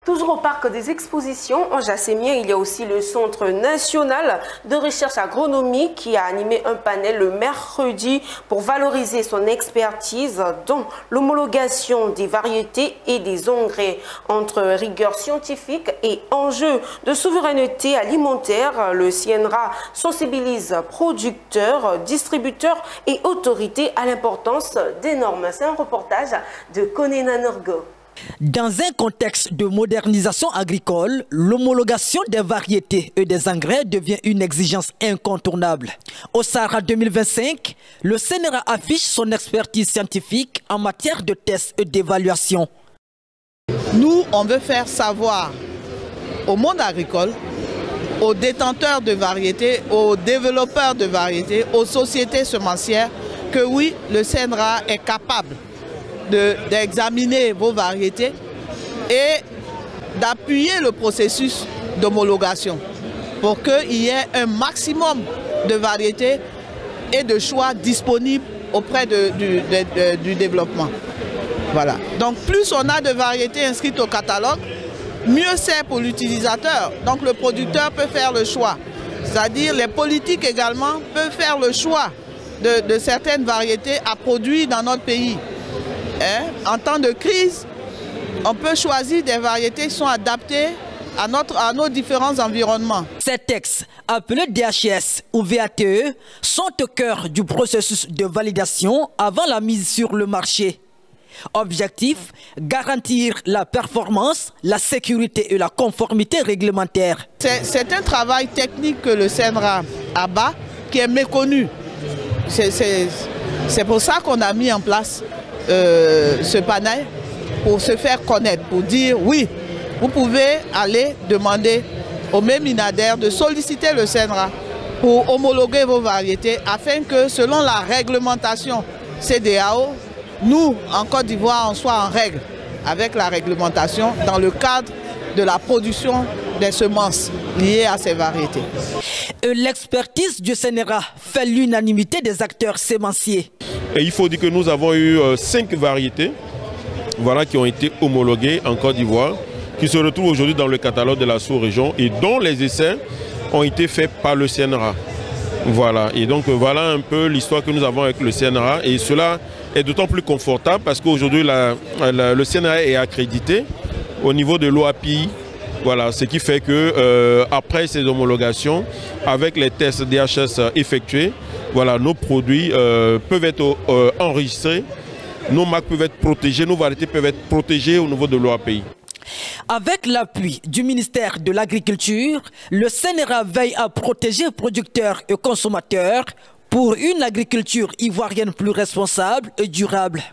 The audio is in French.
Toujours au parc des expositions, en Jassémien, il y a aussi le Centre national de recherche agronomique qui a animé un panel le mercredi pour valoriser son expertise dans l'homologation des variétés et des engrais. Entre rigueur scientifique et enjeux de souveraineté alimentaire, le CNRA sensibilise producteurs, distributeurs et autorités à l'importance des normes. C'est un reportage de Konena Norgo. Dans un contexte de modernisation agricole, l'homologation des variétés et des engrais devient une exigence incontournable. Au Sahara 2025, le CNRA affiche son expertise scientifique en matière de tests et d'évaluation. Nous, on veut faire savoir au monde agricole, aux détenteurs de variétés, aux développeurs de variétés, aux sociétés semencières, que oui, le CNRA est capable d'examiner vos variétés et d'appuyer le processus d'homologation pour qu'il y ait un maximum de variétés et de choix disponibles auprès du développement. Voilà. Donc plus on a de variétés inscrites au catalogue, mieux c'est pour l'utilisateur. Donc le producteur peut faire le choix. C'est-à-dire les politiques également peuvent faire le choix de certaines variétés à produire dans notre pays. En temps de crise, on peut choisir des variétés qui sont adaptées à nos différents environnements. Ces textes, appelés DHS ou VATE, sont au cœur du processus de validation avant la mise sur le marché. Objectif, garantir la performance, la sécurité et la conformité réglementaire. C'est un travail technique que le CNRA abat qui est méconnu. C'est pour ça qu'on a mis en place ce panel pour se faire connaître, pour dire oui, vous pouvez aller demander au même INADER de solliciter le CNRA pour homologuer vos variétés afin que selon la réglementation CEDEAO, nous en Côte d'Ivoire on soit en règle avec la réglementation dans le cadre de la production des semences liées à ces variétés. L'expertise du CNRA fait l'unanimité des acteurs sémenciers. Et il faut dire que nous avons eu 5 variétés qui ont été homologuées en Côte d'Ivoire, qui se retrouvent aujourd'hui dans le catalogue de la sous-région et dont les essais ont été faits par le CNRA. Voilà, et donc voilà un peu l'histoire que nous avons avec le CNRA et cela est d'autant plus confortable parce qu'aujourd'hui le CNRA est accrédité au niveau de l'OAPI. Voilà, ce qui fait que après ces homologations, avec les tests DHS effectués, voilà, nos produits peuvent être enregistrés, nos marques peuvent être protégées, nos variétés peuvent être protégées au niveau de l'OAPI. Avec l'appui du ministère de l'Agriculture, le CNRA veille à protéger producteurs et consommateurs pour une agriculture ivoirienne plus responsable et durable.